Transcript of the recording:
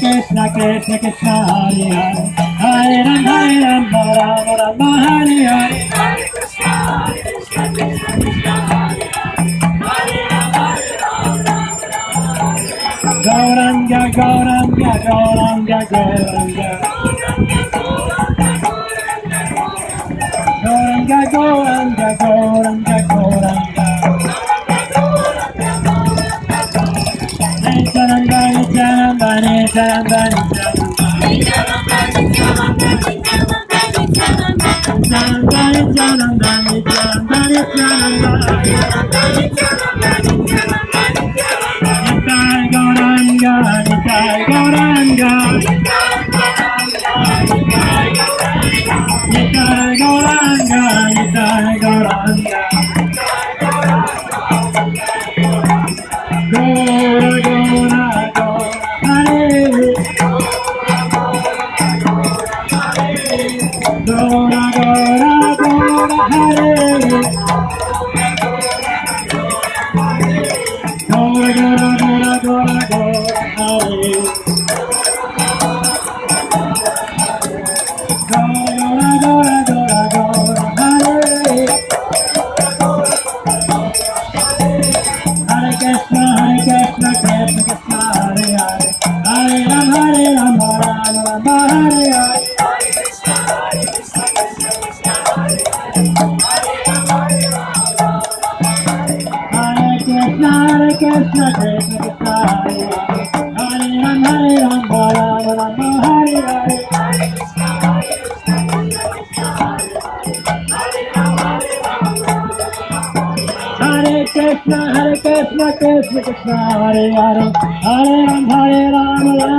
Krishna Krishna Krishna Hare Hare Hare Rama Rama Rama Hare Hare Hare Krishna Krishna Krishna Hare Hare Rama Rama Gauranga Gauranga Gauranga Gauranga Gauranga Gauranga Gauranga Gauranga Nityananda Nityananda Nityananda Nityananda Nityananda Nityananda Nitai Gauranga Nitai Gauranga Nitai Gauranga Nitai Gauranga Gaura Gaura Gaura Hare Gaura Gaura Gaura Hare Gaura Gaura Gaura Gaura Gaura Hare Gaura Gaura Gaura Gaura Hare Hare Krishna Krishna Krishna Hare Hare Hare Rama Rama Rama Hare Hare Hare Krishna Krishna Krishna Hare Hare Hare Rama Rama Rama Hare Hare Hare Krishna Krishna Krishna Hare Hare Hare Rama Rama